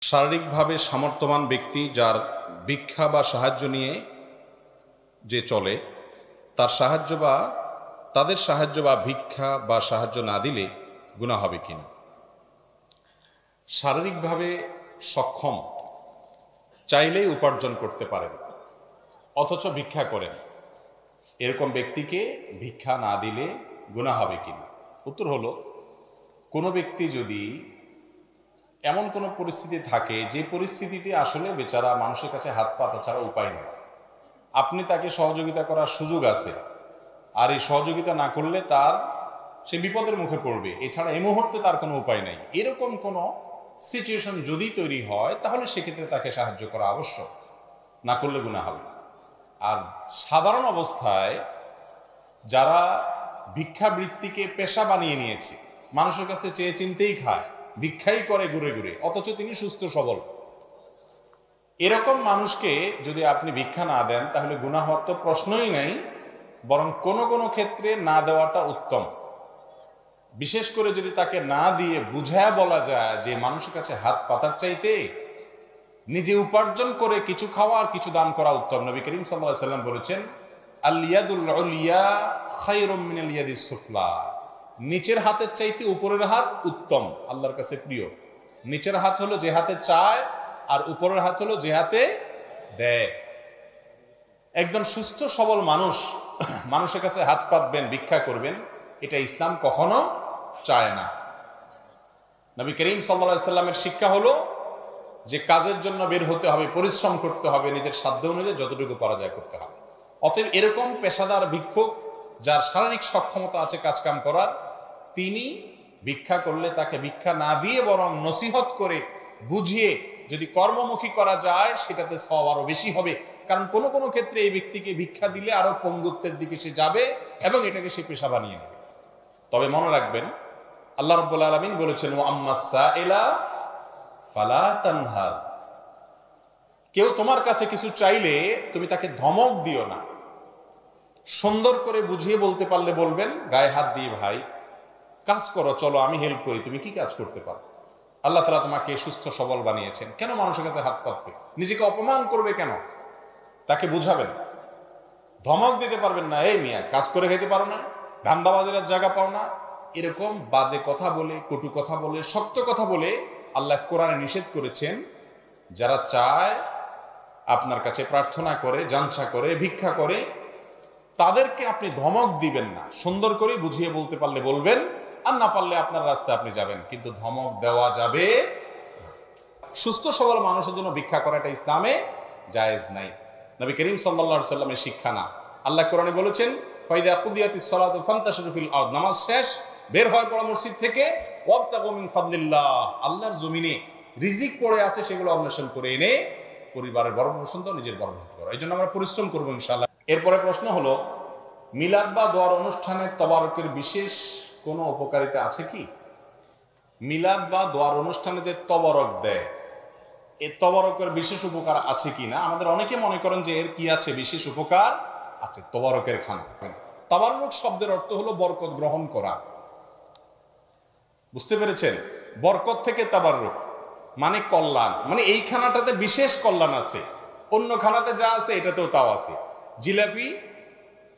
শারীরিকভাবে সামর্থ্যবান ব্যক্তি যার ভিক্ষা বা সাহায্য নিয়ে যে চলে তার সাহায্য বা তাদের সাহায্য বা ভিক্ষা বা সাহায্য না দিলে গুনাহ হবে কিনা। শারীরিকভাবে সক্ষম, চাইলেই উপার্জন করতে পারেন অথচ ভিক্ষা করেন, এরকম ব্যক্তিকে ভিক্ষা না দিলে গুনাহ হবে কিনা। উত্তর হলো, কোনো ব্যক্তি যদি এমন কোনো পরিস্থিতি থাকে যে পরিস্থিতিতে আসলে বেচারা মানুষের কাছে হাত পাতা ছাড়া উপায় নেই, আপনি তাকে সহযোগিতা করার সুযোগ আছে, আর এই সহযোগিতা না করলে সে বিপদের মুখে পড়বে, এছাড়া এই মুহূর্তে তার কোনো উপায় নাই, এরকম কোনো সিচুয়েশন যদি তৈরি হয় তাহলে সেক্ষেত্রে তাকে সাহায্য করা আবশ্যক, না করলে গুনাহ হবে। আর সাধারণ অবস্থায় যারা ভিক্ষাবৃত্তিকে পেশা বানিয়ে নিয়েছে, মানুষের কাছে চেয়ে চিনতেই খায়, ভিক্ষাই করে ঘুরে ঘুরে, অথচ তিনি সুস্থ সবল, এরকম মানুষকে যদি আপনি ভিক্ষা না দেন তাহলে গুনাহ হওয়ার তো প্রশ্নই নাই, বরং কোনো কোনো ক্ষেত্রে না দেওয়াটা উত্তম। বিশেষ করে যদি তাকে না দিয়ে বুঝায় বলা যায় যে মানুষের কাছে হাত পাতার চাইতে নিজে উপার্জন করে কিছু খাওয়া আর কিছু দান করা উত্তম। নবী করিম সাল্লাল্লাহু আলাইহি ওয়াসাল্লাম বলেছেন, আল ইয়াদুল উলিয়া খায়রুম মিনাল ইয়াদিস সুফলা, নিচের হাতের চাইতে উপরের হাত উত্তম, আল্লাহর কাছে প্রিয়। নিচের হাত হলো যে হাতে চায়, আর উপরের হাত হলো যে হাতে দেয়। একজন সুস্থ সবল মানুষের কাছে হাত পাতবেন, ভিক্ষা করবেন, এটা ইসলাম কখনো চায় না। নবী করিম সাল্লাল্লাহু আলাইহি ওয়াসাল্লামের শিক্ষা হলো যে কাজের জন্য বের হতে হবে, পরিশ্রম করতে হবে, নিজের সাধ্য অনুযায়ী যতটুকু পারা যায় করতে হবে। অতএব এরকম পেশাদার ভিক্ষুক যার শারীরিক সক্ষমতা আছে কাজকাম করার, তিনি ভিক্ষা করলে তাকে ভিক্ষা না দিয়ে বরং নসিহত করে বুঝিয়ে যদি কর্মমুখী করা যায় সেটাতে সওয়াব আরো বেশি হবে। কারণ কোনো কোনো ক্ষেত্রে এই ব্যক্তিকে ভিক্ষা দিলে আরো পঙ্গুত্বের দিকে সে যাবে এবং এটাকে সে পেশা বানিয়ে নেবে। তবে মনে রাখবেন, আল্লাহ রাব্বুল আলামিন বলেছেন, ওয়া আম্মাস সাইলা ফালা তানহার, কেউ তোমার কাছে কিছু চাইলে তুমি তাকে ধমক দিও না, সুন্দর করে বুঝিয়ে বলতে পারলে বলবেন, গায়ে হাত দিয়ে ভাই কাজ করো, চলো আমি হেল্প করি, তুমি কি কাজ করতে পারো, আল্লাহ তাআলা তোমাকে সুস্থ সবল বানিয়েছেন, কেন মানুষের কাছে হাত পাতবে, নিজেকে অপমান করবে কেন, তাকে বুঝাবেন। ধমক দিতে পারবেন না, এই মিয়া কাজ করে খেতে পারো না, ধান্দাবাজের জায়গা পাও না, এরকম বাজে কথা বলে, কটু কথা বলে, শক্ত কথা বলে আল্লাহ কোরআনে নিষেধ করেছেন। যারা চায়, আপনার কাছে প্রার্থনা করে, জানসা করে, ভিক্ষা করে, তাদেরকে আপনি ধমক দিবেন না, সুন্দর করে বুঝিয়ে বলতে পারলে বলবেন, আর না পারলে আপনার রাস্তায় আপনি যাবেন, কিন্তু ধমক দেওয়া যাবে না। সুস্থ সবল মানুষের জন্য ভিক্ষা করাটা ইসলামে জায়েজ নাই, নবী করিম সাল্লাল্লাহু আলাইহি ওয়াসাল্লামের শিক্ষা না। আল্লাহ কোরআনে বলেছেন, ফাইদা কুদিয়াতিস সালাতু ফান্তাশিরু ফিল আরদ, নামাজ শেষ, বের হওয়ার পর মসজিদ থেকে ওয়াবতাগু মিন ফাদলিল্লাহ, আল্লাহর জমিনে রিজিক পড়ে আছে সেগুলো অন্বেষণ করে এনে পরিবারের ভরণ-পোষণ দাও, নিজের ভরণ-পোষণ করো। এই জন্য আমরা পরিশ্রম করবো ইনশাআল্লাহ। এরপরে প্রশ্ন হলো, মিলাদ বা দোয়ার অনুষ্ঠানে তবারকের বিশেষ কোনো উপকারিতা আছে কি? মিলাদ বা দোয়ার অনুষ্ঠানে যে তবারক দেয়, এই তবারকের বিশেষ উপকার আছে কি না? আমাদের অনেকে মনে করেন যে এর কি আছে, বিশেষ উপকার আছে, তবারকের খানা। তাবাররুক শব্দের অর্থ হলো বরকত গ্রহণ করা, বুঝতে পেরেছেন? বরকত থেকে তাবাররুক মানে কল্যাণ, মানে এই খানাটাতে বিশেষ কল্যাণ আছে, অন্য খানাতে যা আছে এটাতেও তাও আছে। জিলাপি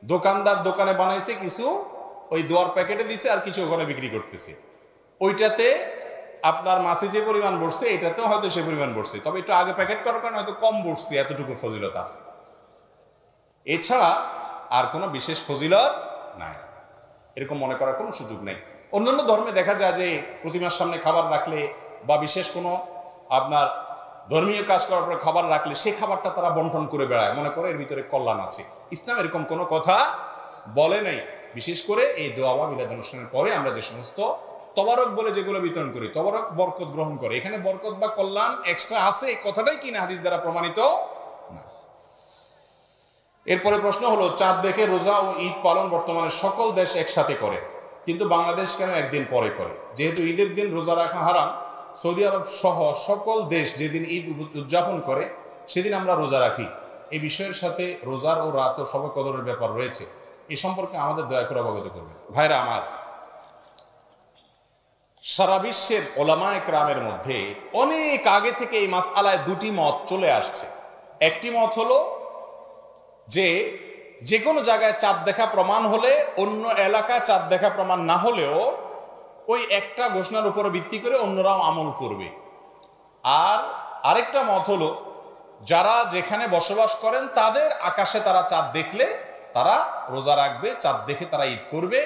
দোকানদার দোকানে বানাইছে, কিছু ওই দোয়ার প্যাকেটে দিছে, আর কিছু ওখানে বিক্রি করতেছে, ওইটাতে আপনার মাছে যে পরিমাণ বসছে এটাতেও হয়তো সে পরিমাণ বসছে, তবে একটু আগে প্যাকেট করার কারণে হয়তো কম বসছে, এতটুকু ফজিলত আছে, এছাড়া আর কোনো বিশেষ ফজিলত নাই, এরকম মনে করার কোনো সুযোগ নেই। অন্যান্য ধর্মে দেখা যায় যে প্রতিমার সামনে খাবার রাখলে বা বিশেষ কোনো আপনার ধর্মীয় কাজ করার পর খাবার রাখলে সেই খাবারটা তারা বন্টন করে বেড়ায়, মনে করে এর ভিতরে কল্যাণ আছে। ইসলাম এরকম কোনো কথা বলে নাই। বিশেষ করে এই দোয়া বা মিলাদ অনুষ্ঠানের পরে আমরা যে সমস্ত তবারক বলে যেগুলো বিতরণ করি, তবারক বরকত গ্রহণ করে, এখানে বরকত বা কল্যাণ এক্সট্রা আছে, এই কথাটাই কিনা হাদিস দ্বারা প্রমাণিত না। এরপরে প্রশ্ন হলো, চাঁদ দেখে রোজা ও ঈদ পালন বর্তমানে সকল দেশ একসাথে করে, কিন্তু বাংলাদেশ কেন একদিন পরে করে? যেহেতু ঈদের দিন রোজা রাখা হারাম, সৌদি আরব সহ সকল দেশ যেদিন ঈদ উদযাপন করে সেদিন আমরা রোজা রাখি। এই বিষয়ের সাথে রোজার ও রাত ও শবে কদরের ব্যাপার রয়েছে, এ সম্পর্কে আমাদের দয়া করে অবগত করবেন। ভাইরা আমার, সারা বিশ্বের ওলামায়ে কেরামের মধ্যে অনেক আগে থেকে এই মাসআলায় দুটি মত চলে আসছে। একটি মত হলো যে কোনো জায়গায় চাঁদ দেখা প্রমাণ হলে অন্য এলাকায় চাঁদ দেখা প্রমাণ না হলেও ওই একটা ঘোষণার উপরে ভিত্তি করে অন্যরাও আমল করবে। আর আরেকটা মত হলো যারা যেখানে বসবাস করেন তাদের আকাশে তারা চাঁদ দেখলে তারা রোজা রাখবে, চাঁদ দেখে তারা ঈদ করবে।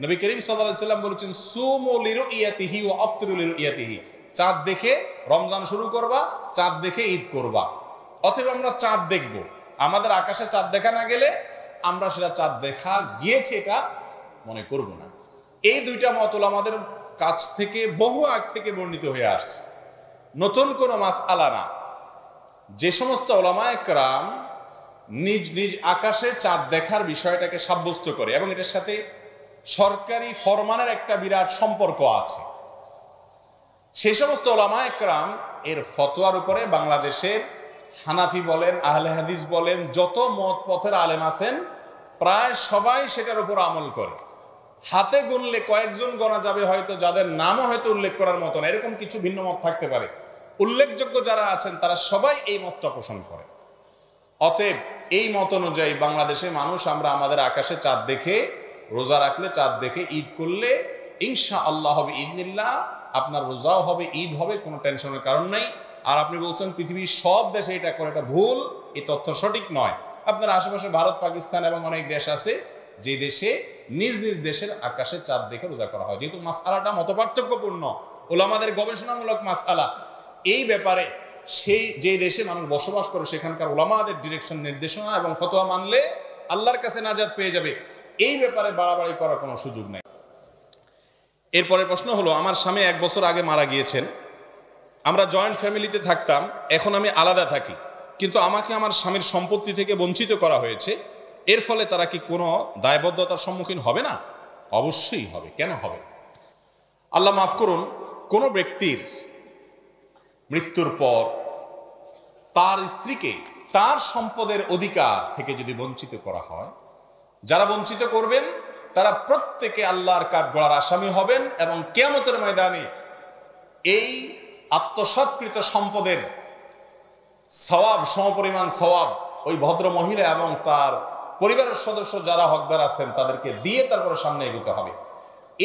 নবী করিম সাল্লাল্লাহু আলাইহি সাল্লাম বলেছেন সুমু লিরুইয়াতিহি ওয়া আফতিরু লিরুইয়াতিহি, চাঁদ দেখে রমজান শুরু করবা, চাঁদ দেখে ঈদ করবা। অতএব আমরা চাঁদ দেখব, আমাদের আকাশে চাঁদ দেখা না গেলে আমরা সেটা চাঁদ দেখা গিয়েছে এটা মনে করব না। এই দুইটা মত আমাদের কাছ থেকে বহু আগ থেকে বর্ণিত হয়ে আসছে, নতুন কোনো মাসআলা না। যে সমস্ত উলামায়ে কেরাম নিজ নিজ আকাশে চাঁদ দেখার বিষয়টাকে সাব্যস্ত করে এবং এটার সাথে সরকারি ফরমানের একটা বিরাট সম্পর্ক আছে, সেই সমস্ত উলামায়ে কেরাম এর ফতোয়ার উপরে বাংলাদেশের হানাফি বলেন, আহলে হাদিস বলেন, যত মত পথের আলেম আছেন প্রায় সবাই সেটার উপর আমল করে। হাতে গুনলে কয়েকজন গণা যাবে হয়তো, যাদের নামও হয়তো উল্লেখ করার মতো না, এরকম কিছু ভিন্ন মত থাকতে পারে। উল্লেখযোগ্য যারা আছেন তারা সবাই এই মতটা পোষণ করে। অতএব এই মত অনুযায়ী বাংলাদেশে মানুষ আমরা আমাদের আকাশে চাঁদ দেখে রোজা রাখলে, চাঁদ দেখে ঈদ করলে ইনশাআল্লাহ হবে ইদনিল্লাহ, আপনার রোজাও হবে, ঈদ হবে, কোনো টেনশনের কারণ নাই। আর আপনি বলছেন পৃথিবীর সব দেশে এটা করে, এটা ভুল, এই তথ্য সঠিক নয়। আপনার আশেপাশে ভারত, পাকিস্তান এবং অনেক দেশ আছে যে দেশে নিজ নিজ দেশের আকাশে চাঁদ দেখে রোজা করা হয়। যেহেতু মাসআলাটা মতপার্থক্যপূর্ণ, ওলামাদের গবেষণামূলক মাসআলা, এই ব্যাপারে সেই যে দেশে মানুষ বসবাস করে সেখানকার ওলামাদের ডিরেকশন, নির্দেশনা এবং ফতোয়া মানলে আল্লাহর কাছে নাজাত পেয়ে যাবে। এই ব্যাপারে বাড়াবাড়ি করার কোনো সুযোগ নেই। এরপরে প্রশ্ন হলো, আমার স্বামী 1 বছর আগে মারা গিয়েছেন, আমরা জয়েন্ট ফ্যামিলিতে থাকতাম, এখন আমি আলাদা থাকি, কিন্তু আমাকে আমার স্বামীর সম্পত্তি থেকে বঞ্চিত করা হয়েছে, এর ফলে তারা কি কোনো দায়বদ্ধতার সম্মুখীন হবে না? অবশ্যই হবে। কেন হবে? আল্লাহ মাফ করুন, কোনো ব্যক্তির মৃত্যুর পর তার স্ত্রীকে তার সম্পদের অধিকার থেকে যদি বঞ্চিত করা হয়, যারা বঞ্চিত করবেন তারা প্রত্যেকে আল্লাহর কাঠগড়ার আসামি হবেন এবং কিয়ামতের ময়দানে এই আত্মসাৎকৃত সম্পদের সওয়াব, সমপরিমাণ সওয়াব ওই ভদ্র মহিলা এবং তার পরিবারের সদস্য যারা হকদার আছেন তাদেরকে দিয়ে তারপরে সামনে এগোতে হবে।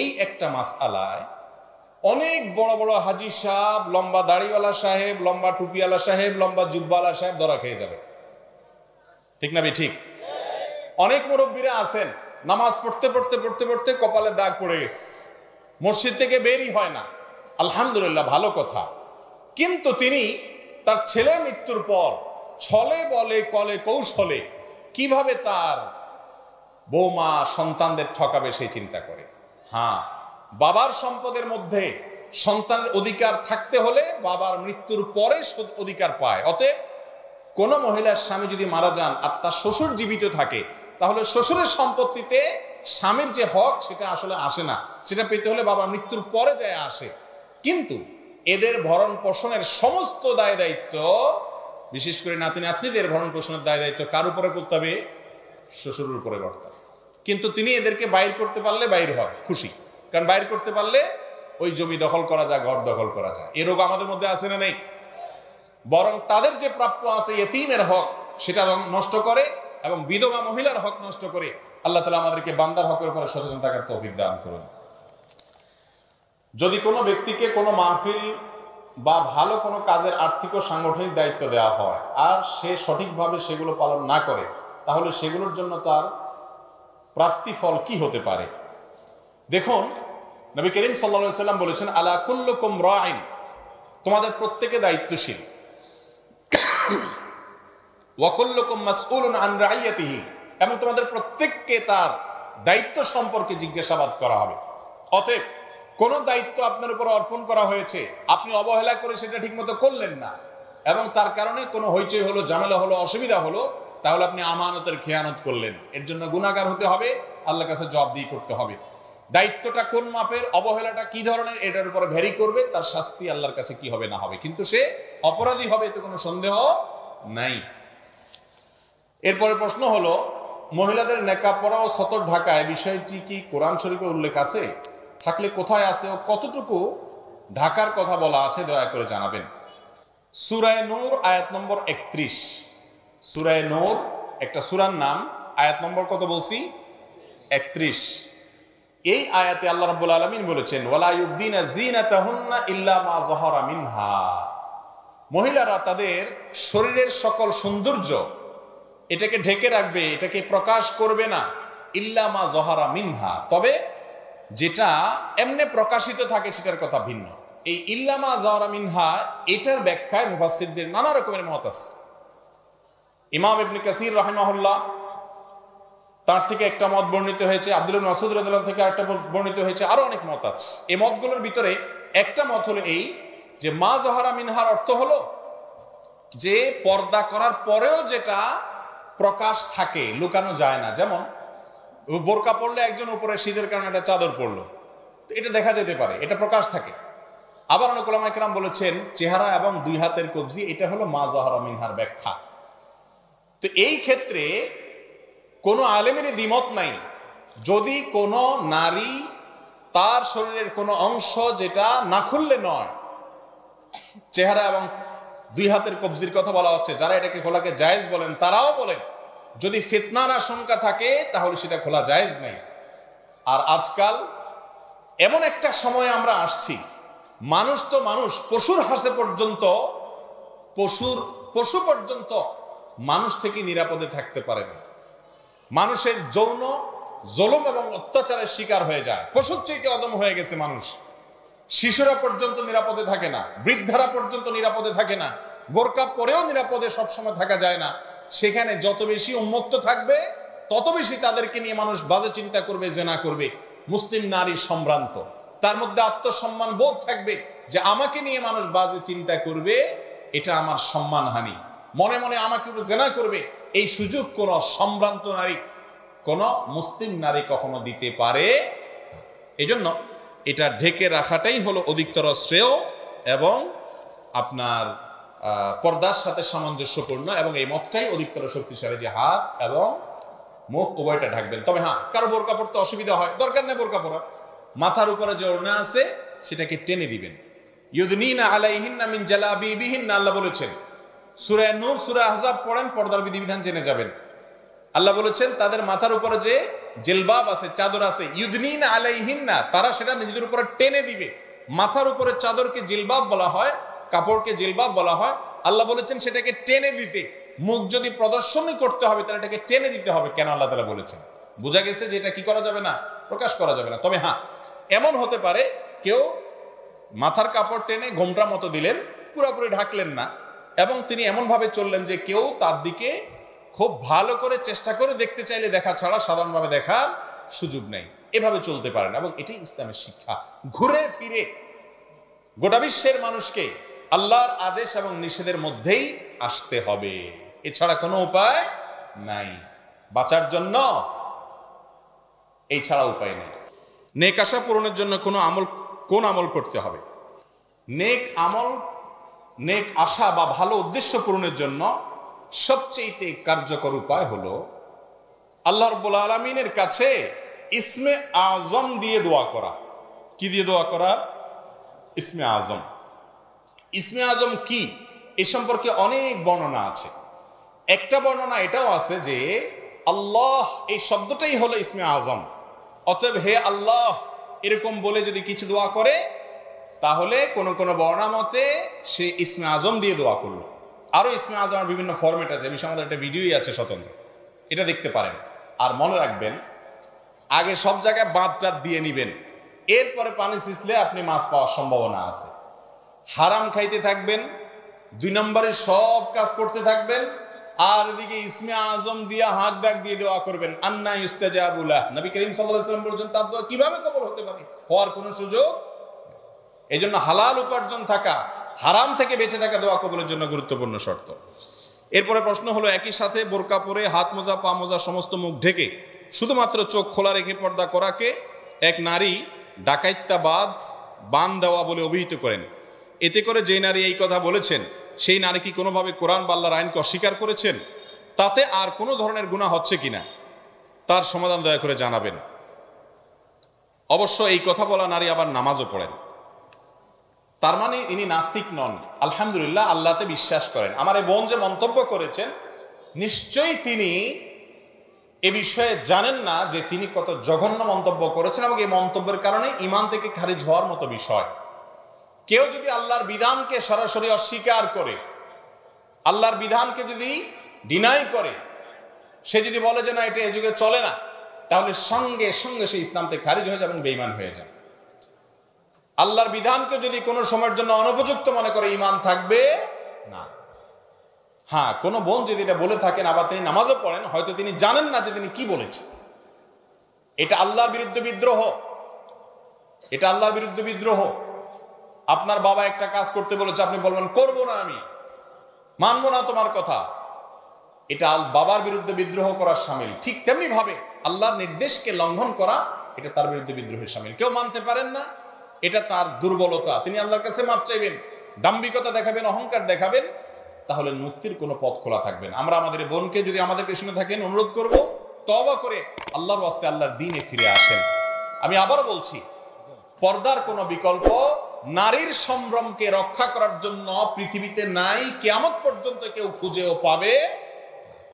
এই একটা মাসআলায় অনেক বড় বড় হাজি সাহেব, লম্বা দাড়িওয়ালা সাহেব, লম্বা টুপিওয়ালা সাহেব, লম্বা জুব্বাওয়ালা সাহেব ধরা খেয়ে যাবে। ঠিক না ঠিক? অনেক মুরব্বীরা আছেন নামাজ পড়তে পড়তে পড়তে পড়তে কপালে দাগ পড়ে গেছে, মসজিদ থেকে বেরই হয় না। আলহামদুলিল্লাহ, ভালো কথা। কিন্তু তিনি তার ছেলের মৃত্যুর পর ছলে বলে কলে কৌশলে কিভাবে তার বৌমা সন্তানদের ঠকাবে সেই চিন্তা করে। হ্যাঁ, বাবার সম্পদের মধ্যে সন্তানের অধিকার থাকতে হলে বাবার মৃত্যুর পরে অধিকার পায়। অতএব কোন মহিলার স্বামী যদি মারা যান আর তার শ্বশুর জীবিত থাকে, তাহলে শ্বশুরের সম্পত্তিতে স্বামীর যে হক সেটা আসলে আসে না, সেটা পেতে হলে বাবার মৃত্যুর পরে যায় আসে। কিন্তু এদের ভরণ পোষণের সমস্ত দায় দায়িত্ব, বিশেষ করে নাতি নাতনিদের ভরণ পোষণের দায় দায়িত্ব কার উপরে করতে হবে? শ্বশুরের উপরে করতে হবে। কিন্তু তিনি এদেরকে বাইর করতে পারলে বাইর হয়, খুশি, কারণ বাইর করতে পারলে ওই জমি দখল করা যায়, ঘর দখল করা যায়। এ রোগ আমাদের মধ্যে আছে না নেই? বরং তাদের যে প্রাপ্য আছে ইয়েতীমের হক সেটা নষ্ট করে এবং বিধবা মহিলার হক নষ্ট করে। আল্লাহ তাআলা আমাদেরকে বান্দার হকের উপরে সচেতন থাকার তৌফিক দান করুন। যদি কোনো ব্যক্তিকে কোনো মাহফিল বা ভালো কোনো কাজের আর্থিক ও সাংগঠনিক দায়িত্ব দেওয়া হয় আর সে সঠিকভাবে সেগুলো পালন না করে, তাহলে সেগুলোর জন্য তার প্রাপ্তি ফল কি হতে পারে? দেখুন, নবী করিম সাল্লাল্লাহু আলাইহি ওয়াসাল্লাম বলেছেন, আলা কুল্লুকুম রাইন, তোমাদের প্রত্যেকে দায়িত্বশীল, ওয়া কুল্লুকুম মাসউলুন আন রাইয়াতিহি, এবং তোমাদের প্রত্যেককে তার দায়িত্ব সম্পর্কে জিজ্ঞাসাবাদ করা হবে। অতএব কোন দায়িত্ব আপনার উপর অর্পণ করা হয়েছে, আপনি অবহেলা করে সেটা ঠিকমতো করলেন না এবং তার কারণে কোনো হইচই হলো, ঝামেলা হলো, অসুবিধা হলো, তাহলে আপনি আমানতের খেয়ানত করলেন। এর জন্য গুনাহগার হতে হবে, আল্লাহর কাছে জবাবদিহি করতে হবে। দায়িত্বটা কোন মাপের, অবহেলাটা কি ধরনের, এটার উপরে ভ্যারি করবে, তার শাস্তি আল্লাহর কাছে কি হবে না হবে, কিন্তু সে অপরাধী হবে, এতে কোনো সন্দেহ নাই। এরপরে প্রশ্ন হলো, মহিলাদের নেকাব পরা ও সতর ঢাকা, এই বিষয়টি কি কোরআন শরীফে উল্লেখ আছে? থাকলে কোথায় আছে ও কতটুকু ঢাকার কথা বলা আছে দয়া করে জানাবেন। সূরা নূর আয়াত নম্বর 31। সূরা নূর একটা সূরার নাম, আয়াত নম্বর কত বলছি? 31। এই আয়াতে আল্লাহ রাব্বুল আলামিন বলেছেন ওয়ালা ইউবদিনা যিনাতাহুন্না ইল্লা মা যাহারা মিনহা, মহিলারা তাদের শরীরের সকল সৌন্দর্য এটাকে ঢেকে রাখবে, এটাকে প্রকাশ করবে না, ইল্লা মা যাহারা মিনহা, তবে যেটা এমনি প্রকাশিত থাকে সেটার কথা ভিন্ন। এই ইল্লা মা যাহারা মিনহা এটার ব্যাখ্যায় মুফাসসিরদের নানা রকমের মত আছে। ইমাম ইবনে কাসির রাহিমাহুল্লাহ তার থেকে একটা মত বর্ণিত হয়েছে, আব্দুল্লাহ ইবনে মাসউদ রাদিয়াল্লাহু আনহু থেকে আরেকটা বর্ণিত হয়েছে, আরো অনেক মত আছে। এই মতগুলোর ভিতরে একটা মত হলো এই যে মা যাহারা মিনহার অর্থ হলো যে পর্দা করার পরেও যেটা প্রকাশ থাকে, লুকানো যায় না। যেমন বোরকা পরলে একজন উপরে শীতের কারণে একটা চাদর পরলো, তো এটা দেখা যেতে পারে, এটা প্রকাশ থাকে। আবার অনেক উলামায়ে কেরাম বলেছেন চেহারা এবং দুই হাতের কবজি এটা হলো মা যাহারা মিনহার ব্যাখ্যা। তো এই ক্ষেত্রে কোনো আলেমেরই দ্বিমত নাই, যদি কোনো নারী তার শরীরের কোনো অংশ যেটা না খুললে নয়, চেহারা এবং দুই হাতের কবজির কথা বলা হচ্ছে, যারা এটাকে খোলাকে জায়েজ বলেন তারাও বলেন যদি ফিতনার আশঙ্কা থাকে তাহলে সেটা খোলা জায়েজ নেই। আর আজকাল এমন একটা সময় আমরা আসছি, মানুষ তো মানুষ, পশুর হাসে পর্যন্ত পশু পর্যন্ত মানুষ থেকে নিরাপদে থাকতে পারে না। মানুষের যৌন জুলুম এবং অত্যাচারের শিকার হয়ে যায়, পশুর চাইতে অদম হয়ে গেছে মানুষ। শিশুরা পর্যন্ত নিরাপদে থাকে না, বৃদ্ধারা পর্যন্ত নিরাপদে থাকে না, বোরকা পরেও নিরাপদে সবসময় থাকা যায় না। সেখানে যত বেশি উন্মুক্ত থাকবে তত বেশি তাদেরকে নিয়ে মানুষ বাজে চিন্তা করবে, জেনা করবে। মুসলিম নারী সম্ভ্রান্ত, তার মধ্যে আত্মসম্মান বোধ থাকবে যে আমাকে নিয়ে মানুষ বাজে চিন্তা করবে, এটা আমার সম্মানহানি, মনে মনে আমাকে জেনা করবে, এই সুযোগ কোন সম্ভ্রান্ত নারী, কোন মুসলিম নারী কখনো দিতে পারে। এই জন্য এটা ঢেকে রাখাটাই হলো অধিকতর শ্রেয় এবং আপনার পর্দার সাথে সামঞ্জস্যপূর্ণ, এবং এই মতটাই অধিকতর শক্তিশালী যে হাত এবং মুখ উভয়টা ঢাকবেন। তবে হ্যাঁ, কারো বোরকা পড়তে অসুবিধা হয়, দরকার নেই বোরকা পরার, মাথার উপরে যে ওড়না আছে সেটাকে টেনে দিবেন। ইউদনিনা আলাইহিন্না মিন জালাবিবিহিন্না, আল্লাহ বলেছেন। সূরা নূর, সূরা আহজাব পড়েন, পর্দার বিধিবিধান জেনে যাবেন। আল্লাহ বলেছেন তাদের মাথার উপরে যে জিলবাব আছে, চাদর আছে, ইউদনিনা আলাইহিন্না, তারা সেটা নিজেদের উপরে টেনে দিবে। মাথার উপরে চাদরকে জিলবাব বলা হয়, কাপড়কে জিলবাব বলা হয়। আল্লাহ বলেছেন সেটাকে টেনে দিতে। মুখ যদি প্রদর্শনী করতে হবে তাহলে এটাকে টেনে দিতে হবে। কেন আল্লাহ তাআলা বলেছেন? বোঝা গেছে যে এটা কি করা যাবে না, প্রকাশ করা যাবে না। তবে হ্যাঁ, এমন হতে পারে কেউ মাথার কাপড় টেনে ঘোমটা মতো দিলেন, পুরোপুরি ঢাকলেন না, এবং তিনি এমন ভাবে চললেন যে কেউ তার দিকে খুব ভালো করে চেষ্টা করে দেখতে চাইলে দেখা ছাড়া সাধারণভাবে দেখার সুযোগ নেই। এভাবে চলতে পারেন, এবং এটাই ইসলামের শিক্ষা। ঘুরে ফিরে গোটা বিশ্বের মানুষকে আল্লাহর আদেশ এবং নিষেধের মধ্যেই আসতে হবে, এছাড়া কোনো উপায় নাই বাঁচার জন্য, এই ছাড়া উপায় নেই। নেক আশা পূরণের জন্য কোন আমল করতে হবে? নেক আশা বা ভালো উদ্দেশ্য পূরণের জন্য সবচেয়ে কার্যকর উপায় হলো আল্লাহ রাব্বুল আলামিনের কাছে ইসমে আজম দিয়ে দোয়া করা। কি দিয়ে দোয়া করা? ইসমে আজম। ইসমে আজম কি, এ সম্পর্কে অনেক বর্ণনা আছে। একটা বর্ণনা এটাও আছে যে আল্লাহ এই শব্দটাই হলো ইসমে আজম, অতএব হে আল্লাহ এরকম বলে যদি কিছু দোয়া করে তাহলে কোন কোন বর্ণনা মতে সে ইসমে আজম দিয়ে দোয়া করলো। আরো ইসমে আজমের বিভিন্ন ফরম্যাট আছে, বিষয়ে আমাদের একটা ভিডিওই আছে স্বতন্ত্র, এটা দেখতে পারেন। আর মনে রাখবেন, আগে সব জায়গায় বাঁধটাত দিয়ে নিবেন, এরপরে পানি ছিঁচলে আপনি মাছ পাওয়ার সম্ভাবনা আছে। হারাম খাইতে থাকবেন, 2 নম্বরে সব কাজ করতে থাকবেন, আর এদিকে ইসমে আজম দিয়া হাত ডাক দিয়ে দোয়া করবেন। আন্না ইস্তাজাবু লাহ, নবী করিম সাল্লাল্লাহু আলাইহি ওয়াসাল্লাম বলেছেন তার দোয়া কিভাবে কবুল হতে পারে? হওয়ার কোনো সুযোগ। এই জন্য হালাল উপার্জন থাকা, হারাম থেকে বেঁচে থাকা দোয়া কবুলের জন্য গুরুত্বপূর্ণ শর্ত। এরপরে প্রশ্ন হলো, একই সাথে বোরকা পরে হাত মোজা, পা মোজা, সমস্ত মুখ ঢেকে শুধুমাত্র চোখ খোলা রেখে পর্দা করাকে এক নারী ডাকাইত্তাবাজ, বান দেওয়া বলে অভিহিত করেন। এতে করে যে নারী এই কথা বলেছেন সেই নারী কি কোনোভাবে কোরআন বা আল্লাহর আইনকে অস্বীকার করেছেন? তাতে আর কোনো ধরনের গুনাহ হচ্ছে কিনা তার সমাধান দয়া করে জানাবেন। অবশ্য এই কথা বলা নারী আবার নামাজও পড়েন, তার মানে ইনি নাস্তিক নন, আলহামদুলিল্লাহ আল্লাহতে বিশ্বাস করেন। আমার এই বোন যে মন্তব্য করেছেন, নিশ্চয়ই তিনি এ বিষয়ে জানেন না যে তিনি কত জঘন্য মন্তব্য করেছেন, এবং এই মন্তব্যের কারণে ঈমান থেকে খারিজ হওয়ার মতো বিষয়। কেউ যদি আল্লাহর বিধানকে সরাসরি অস্বীকার করে, আল্লাহর বিধানকে যদি ডিনাই করে, সে যদি বলে যে না এটা এই যুগে চলে না, তাহলে সঙ্গে সঙ্গে সে ইসলাম থেকে খারিজ হয়ে যাবে এবং বেঈমান হয়ে যাবে। আল্লাহর বিধানকে যদি কোনো সময়ের জন্য অনুপযুক্ত মনে করে, ঈমান থাকবে না। হ্যাঁ, কোন বোন যদি এটা বলে থাকেন, আবার তিনি নামাজও পড়েন, হয়তো তিনি জানেন না যে তিনি কি বলেছেন। এটা আল্লাহর বিরুদ্ধে বিদ্রোহ, এটা আল্লাহর বিরুদ্ধে বিদ্রোহ। আপনার বাবা একটা কাজ করতে বলেছে, আপনি বলবেন করব না, আমি মানবো না তোমার কথা, এটা বাবার বিরুদ্ধে বিদ্রোহ করার শামিল। ঠিক তেমনি ভাবে আল্লাহর নির্দেশকে লঙ্ঘন করা, এটা তার বিরুদ্ধে বিদ্রোহের শামিল। কেউ মানতে পারেন না, এটা তার দুর্বলতা, তিনি আল্লাহর কাছে মাপ চাইবেন, দাম্ভিকতা দেখাবেন, অহংকার দেখাবেন, তাহলে মুক্তির কোনো পথ খোলা থাকবে না। আমরা আমাদের বোনকে, যদি আমাদেরকে শুনে থাকেন, অনুরোধ করব তওবা করে আল্লাহর ওয়াস্তে আল্লাহর দ্বীনে ফিরে আসেন। আমি আবার বলছি, পর্দার কোনো বিকল্প নারীর সম্ভ্রমকে রক্ষা করার জন্য পৃথিবীতে নাই, কিয়ামত পর্যন্ত কেউ খুঁজেও পাবে